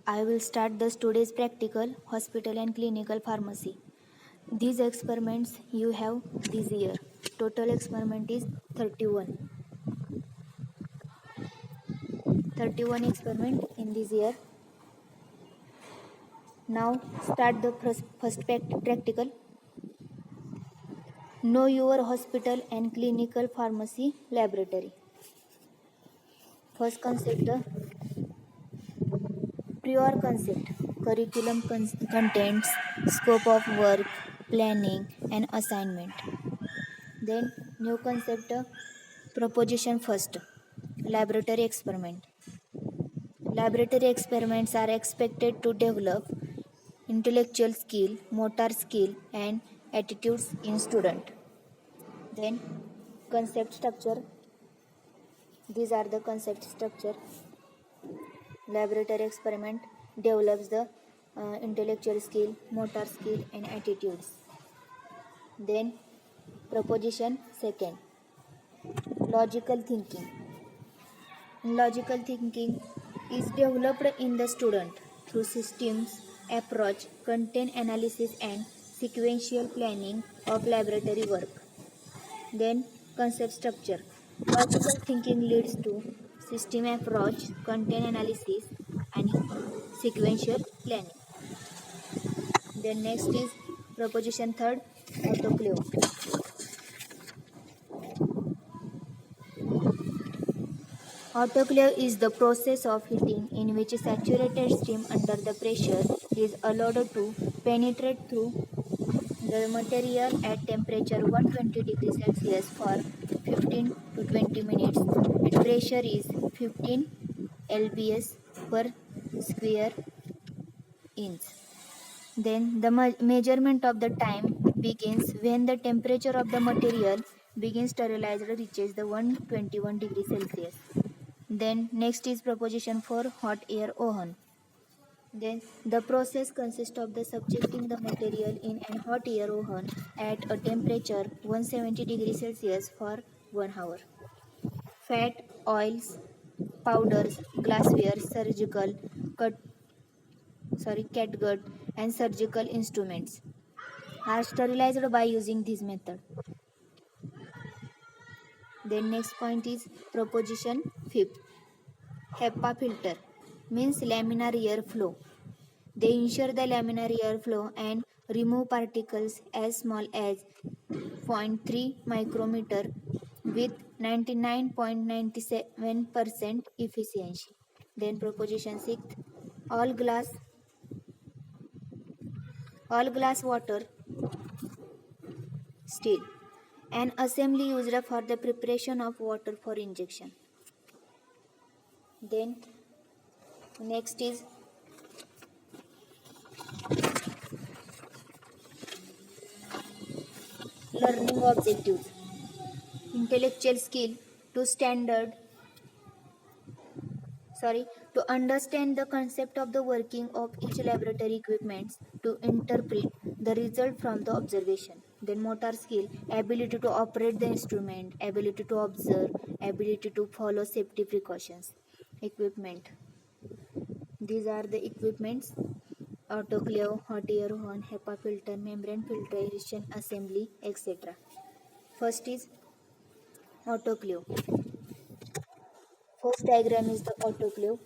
I will start the today's practical hospital and clinical pharmacy. These experiments you have this year. Total experiment is 31. 31 experiment in this year. Now start the first practical. Know your hospital and clinical pharmacy laboratory. First concept, the prior concept, curriculum contents, scope of work, planning and assignment. Then new concept, proposition first, laboratory experiment. Laboratory experiments are expected to develop intellectual skill, motor skill and attitudes in student. Then concept structure. These are the concept structure. Laboratory experiment develops the intellectual skill, motor skill and attitudes. Then proposition second, logical thinking. Logical thinking is developed in the student through systems approach, content analysis and sequential planning of laboratory work. Then concept structure. Logical thinking leads to system approach, content analysis and sequential planning. Then next is proposition third, autoclave. Autoclave is the process of heating in which saturated steam under the pressure is allowed to penetrate through the material at temperature 120 degrees Celsius for 15 to 20 minutes and pressure is 15 lbs per square inch. Then the measurement of the time begins when the temperature of the material begins sterilized reaches the 121 degrees Celsius. Then next is proposition for hot air oven. Then the process consists of the subjecting the material in an hot air oven at a temperature 170 degrees Celsius for 1 hour. Fat, oils, powders, glassware, catgut and surgical instruments are sterilized by using this method. Then next point is proposition fifth. HEPA filter means laminar air flow. They ensure the laminar air flow and remove particles as small as 0.3 micrometer with 99.97% efficiency. Then proposition 6, all glass water still, an assembly used for the preparation of water for injection. Then next is learning objectives, intellectual skill to understand the concept of the working of each laboratory equipment, to interpret the result from the observation. Then motor skill, ability to operate the instrument, ability to observe, ability to follow safety precautions. Equipment, these are the equipments: autoclave, hot air oven, HEPA filter, membrane filtration assembly, etc. First is autoclave. First diagram is the autoclave.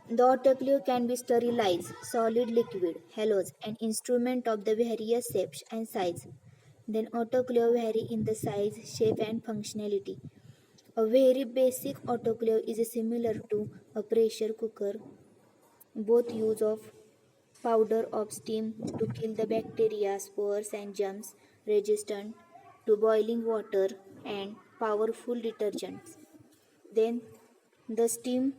The autoclave can be sterilized, solid, liquid, halos, an instrument of the various shapes and size. Then autoclave vary in the size, shape and functionality. A very basic autoclave is similar to a pressure cooker. Both use of powder of steam to kill the bacteria, spores and germs, resistant to boiling water and powerful detergents. Then the steams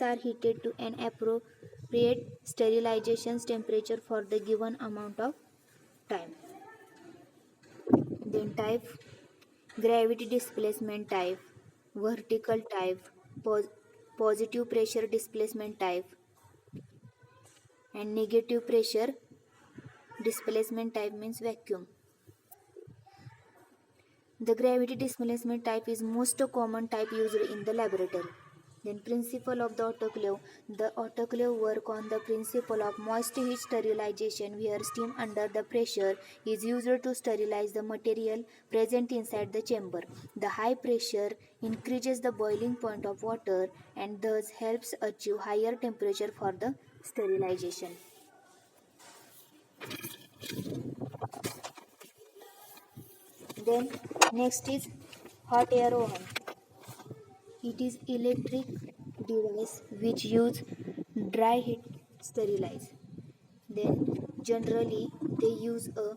are heated to an appropriate sterilization temperature for the given amount of time. Then type: gravity displacement type, vertical type, positive pressure displacement type and negative pressure displacement type means vacuum. The gravity displacement type is most common type used in the laboratory. Then principle of the autoclave. The autoclave work on the principle of moist heat sterilization where steam under the pressure is used to sterilize the material present inside the chamber. The high pressure increases the boiling point of water and thus helps achieve higher temperature for the sterilization. Then next is hot air oven. It is electric device which use dry heat sterilize. Then generally they use a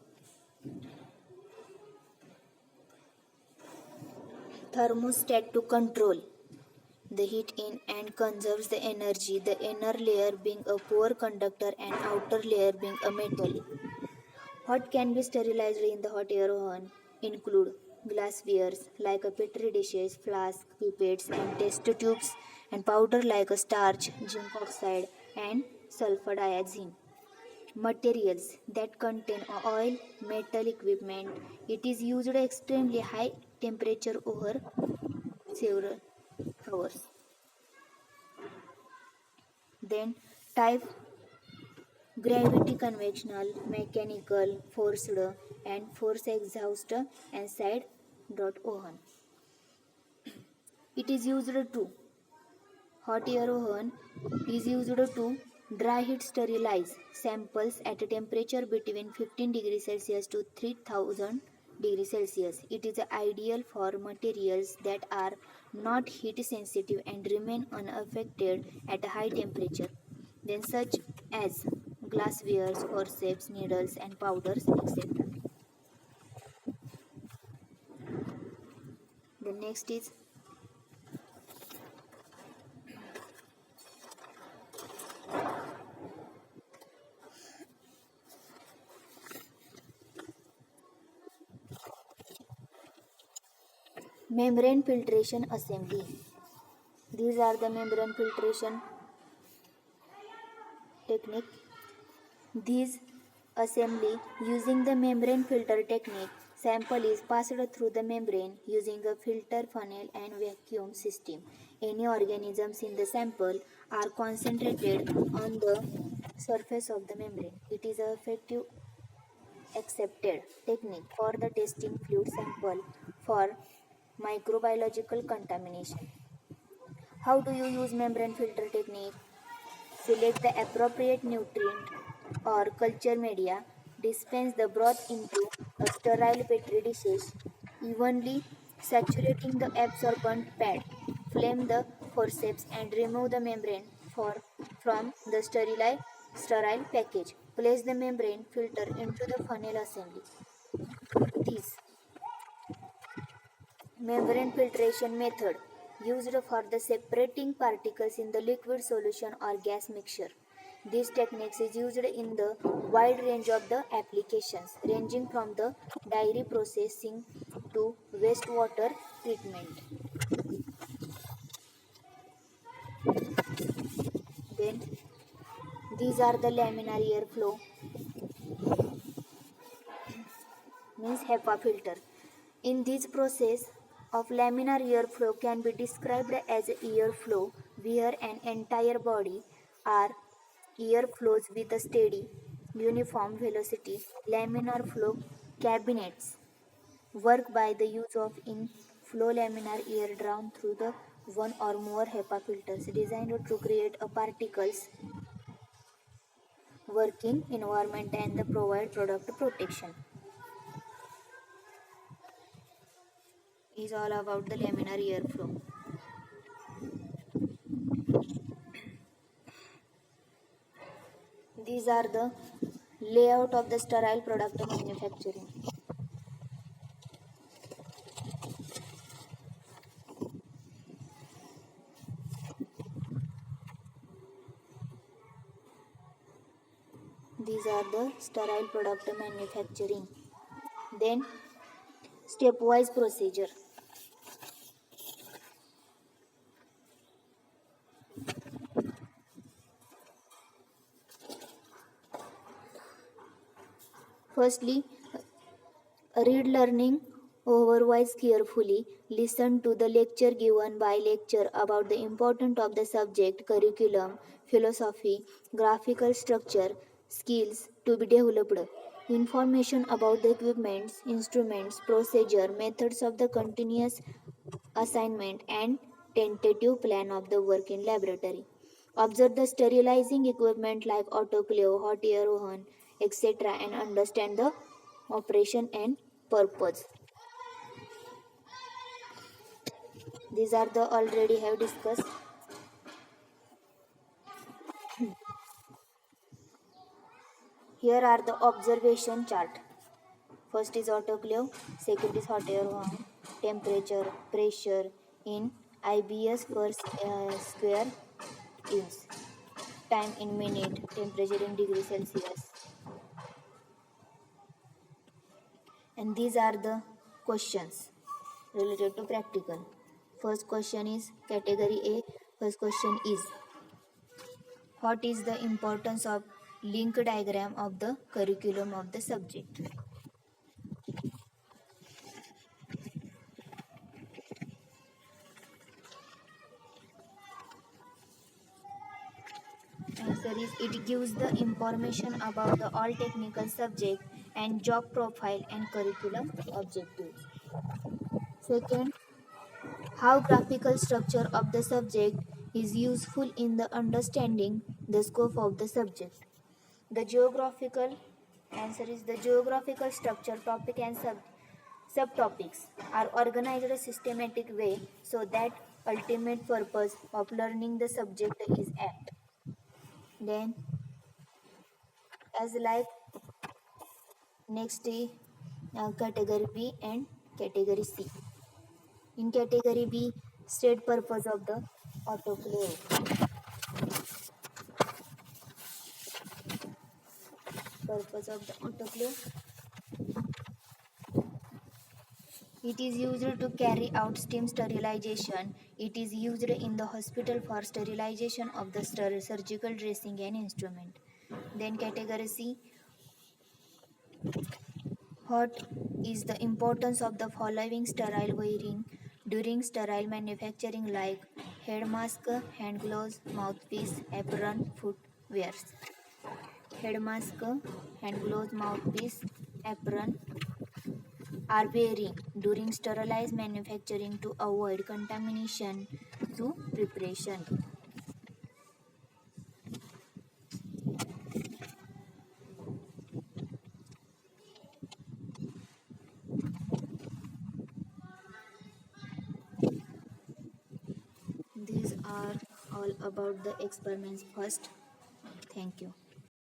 thermostat to control the heat in and conserves the energy, the inner layer being a poor conductor and outer layer being a metal. What can be sterilized in the hot air oven include glasswares like a petri dishes, flasks, pipettes and test tubes and powder like a starch, zinc oxide and sulfur diazine. Materials that contain oil, metal equipment. It is used at extremely high temperature over several hours. Then type gravity conventional, mechanical, forced and force exhaust and side dot oven. It is used to hot air oven is used to dry heat sterilize samples at a temperature between 15 degrees Celsius to 3000 degrees Celsius. It is ideal for materials that are not heat sensitive and remain unaffected at a high temperature, then such as glasswares, forceps, needles and powders, etc. The next is membrane filtration assembly. These are the membrane filtration technique. These assembly using the membrane filter technique, sample is passed through the membrane using a filter funnel and vacuum system. Any organisms in the sample are concentrated on the surface of the membrane. It is a effective accepted technique for the testing fluid sample for microbiological contamination. How do you use membrane filter technique? Select the appropriate nutrient or culture media. Dispense the broth into a sterile petri dishes, evenly saturating the absorbent pad. Flame the forceps and remove the membrane from the sterile package. Place the membrane filter into the funnel assembly. This membrane filtration method used for the separating particles in the liquid solution or gas mixture. This technique is used in the wide range of the applications, ranging from the dairy processing to wastewater treatment. Then these are the laminar airflow means HEPA filter. In this process of laminar airflow can be described as airflow where an entire body or air flows with a steady, uniform velocity. Laminar flow cabinets work by the use of in-flow laminar air drawn through the one or more HEPA filters designed to create a particles working environment and the provide product protection. Is all about the laminar airflow. These are the layout of the sterile product manufacturing. These are the sterile product manufacturing. Then stepwise procedure. Firstly, read learning Otherwise, carefully listen to the lecture given by lecture about the importance of the subject, curriculum, philosophy, graphical structure, skills to be developed. Information about the equipments, instruments, procedure, methods of the continuous assignment and tentative plan of the work in laboratory. Observe the sterilizing equipment like autoclave, hot air oven, etc. and understand the operation and purpose. These are the already have discussed. Here are the observation chart. First is autoclave, second is hot air oven, temperature, pressure in IBS per square inch, time in minute, temperature in degree Celsius. And these are the questions related to practical. First question is category A. First question is, what is the importance of link diagram of the curriculum of the subject? Answer is, it gives the information about the all technical subject and job profile and curriculum objectives. Second, how graphical structure of the subject is useful in the understanding the scope of the subject. The geographical answer is, the geographical structure, topic and subtopics are organized in a systematic way so that ultimate purpose of learning the subject is apt. Then as like next is category B and category C. In category B, state purpose of the autoclave. Purpose of the autoclave. It is used to carry out steam sterilization. It is used in the hospital for sterilization of the surgical dressing and instrument. Then category C, what is the importance of the following sterile wearing during sterile manufacturing like head mask, hand gloves, mouthpiece, apron, footwears. Head mask, hand gloves, mouthpiece, apron are wearing during sterilized manufacturing to avoid contamination to preparation. These are all about the experiments first. Thank you.